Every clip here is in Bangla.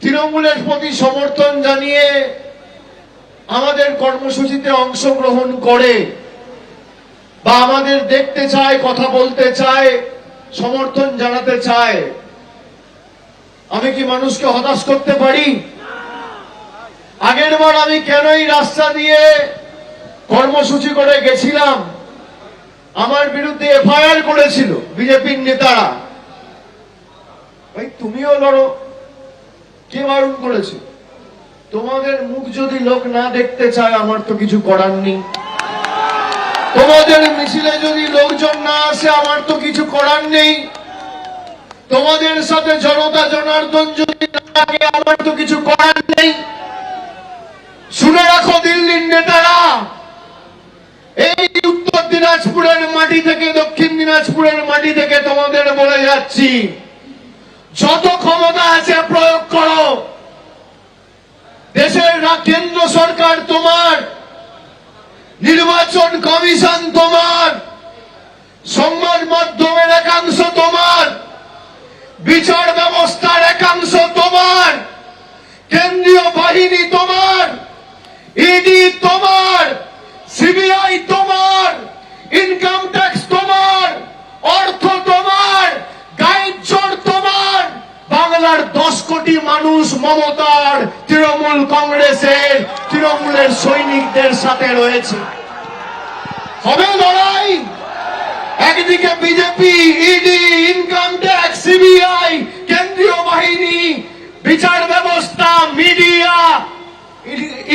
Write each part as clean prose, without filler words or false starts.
তৃণমূলের প্রতি সমর্থন জানিয়ে আমাদের কর্মসূচিতে অংশগ্রহণ করে বা আমাদের দেখতে চায়, কথা বলতে চায়, সমর্থন জানাতে চায়, আমি কি মানুষকে হতাশ করতে পারি? আগের বার আমি কেন এই রাস্তা দিয়ে কর্মসূচি করে গেছিলাম? আমার বিরুদ্ধে এফআইআর করেছিল বিজেপির নেতারা। ভাই তুমিও লড়ো, কে বারণ করেছে? তোমাদের মুখ যদি লোক না দেখতে চায় আমার তো কিছু করার নেই। তোমাদের মিছিলে যদি লোকজন না আসে আমার তো কিছু করার নেই। তোমাদের সাথে জনতা জনার্দন যদি না থাকে আমার তো কিছু করার নেই। শুনে রাখো দিল্লির নেতারা, এই উত্তর দিনাজপুরের মাটি থেকে, দক্ষিণ দিনাজপুরের মাটি থেকে তোমাদের বলে যাচ্ছি, যত ক্ষমতা আছে প্রয়োগ করো। দেশের কেন্দ্র সরকার তোমার, নির্বাচন কমিশন তোমার, সংবাদ মাধ্যমের একাংশ তোমার, বিচার ব্যবস্থার একাংশ তোমার, কেন্দ্রীয় বাহিনী তোমার, ইডি তোমার, সিবিআই তোমার, ইনকাম ট্যাক্স তোমার, অর্থ তোমার, গাইড জোর তোমার। বাংলার 10 কোটি মানুষ মমতার, তৃণমূল কংগ্রেসের, তৃণমূলের সৈনিকদের সাথে রয়েছে। হবে লড়াই। একদিকে BJP, ED, income tax, CBI, কেন্দ্রীয় বাহিনী, বিচার ব্যবস্থা, মিডিয়া,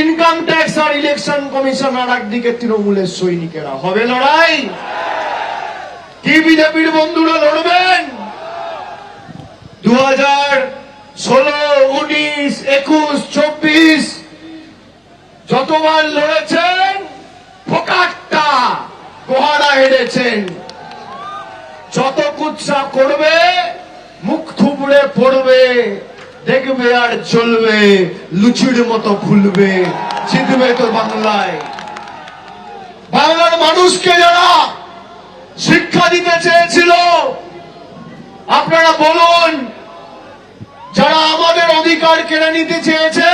ইনকাম ট্যাক্স আর ইলেকশন কমিশন, আর একদিকে তৃণমূলের সৈনিকেরা। হবে লড়াই। কি বিজেপির বন্ধুরা লড়বেন? 2016, 19, 21, 24 যতবার লড়েছেন ফোকাট্টা গোহারা হেরেছেন। যত কুৎসা করবে মুখ থুবড়ে পড়বে, দেখবে আর চলবে, লুচির মতো ফুলবে, জিতবে তো বাংলায়। বাংলার মানুষকে যারা শিক্ষা দিতে চেয়েছিল, আপনারা বলুন, যারা আমাদের অধিকার কেড়ে নিতে চেয়েছে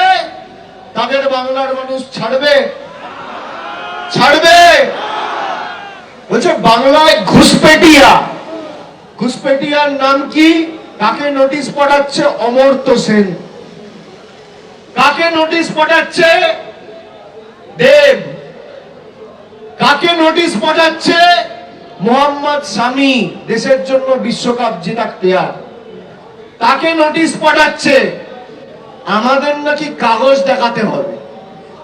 তাদের বাংলার মানুষ ছাড়বে? ছাড়বে? বলছে বাংলায় ঘুষপেটিয়া। ঘুষপেটিয়ার নাম কি? কাকে নোটিশ পাঠাচ্ছে? অমর্ত্য সেন। কাকে নোটিশ পাঠাচ্ছে? দেব। কাকে নোটিশ পাঠাচ্ছে? মোহাম্মদ শামি, দেশের জন্য বিশ্বকাপ জেতা প্লেয়ার। তাকে নোটিশ পাঠাচ্ছে। আমাদের নাকি কাগজ দেখাতে হবে।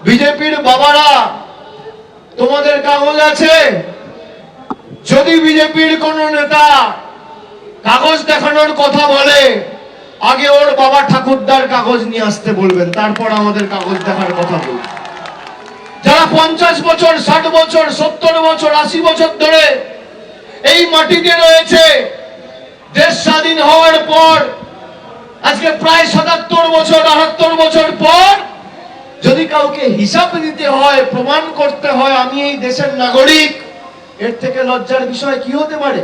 বিজেপির বাবারা, তোমাদের কাগজ আছে? যদি বিজেপির কোন নেতা কাগজ দেখানোর কথা বলে, আগে ওর বাবা ঠাকুরদার কাগজ নিয়ে আসতে বলবেন, তারপর আমাদের কাগজ দেখার কথা বলবেন। যারা 50 বছর, 60 বছর, 70 বছর, 80 বছর ধরে এই মাটিতে রয়েছে, দেশ স্বাধীন হওয়ার পর আজকে প্রায় 77 বছর, 78 বছর পর যদি কাউকে হিসাব দিতে হয়, প্রমাণ করতে হয় আমি এই দেশের নাগরিক, এর থেকে লজ্জার বিষয় কি হতে পারে?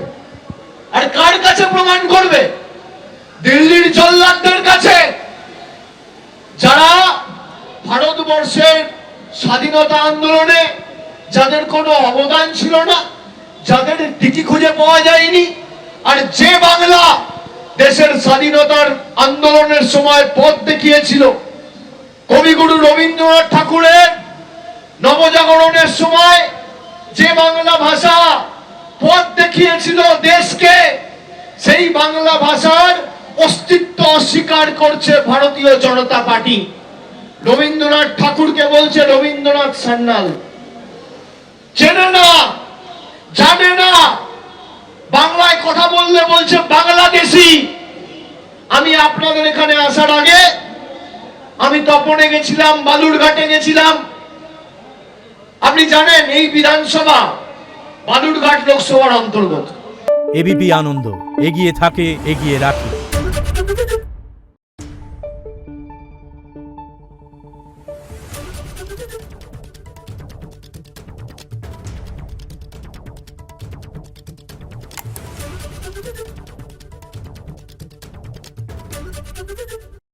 আর কার কাছে প্রমাণ করবে? দিল্লির জল্লাদদের কাছে, যারা ভারতবর্ষের স্বাধীনতা আন্দোলনে যাদের কোনো অবদান ছিল না, যাদের টিকি খুঁজে পাওয়া যায়নি, আর যে বাংলা দেশের স্বাধীনতার আন্দোলনের সময় পথ দেখিয়েছিল। কবিগুরু রবীন্দ্রনাথ ঠাকুরের নবজাগরণের সময় যে বাংলা ভাষা পথ দেখিয়েছিল দেশকে, সেই বাংলা ভাষার অস্তিত্ব অস্বীকার করছে ভারতীয় জনতা পার্টি। রবীন্দ্রনাথ ঠাকুরকে বলছে রবীন্দ্রনাথ সান্যাল। চেনে না, জানে না, বাংলায় কথা বললে বলছে বাংলাদেশি। আমি আপনাদের এখানে আসার আগে আমি তপনে গেছিলাম, বালুরঘাটে গেছিলাম। আপনি জানেন এই বিধানসভা বালুরঘাট লোকসভার অন্তর্গত। এবিপি আনন্দ, এগিয়ে থাকে, এগিয়ে রাখে।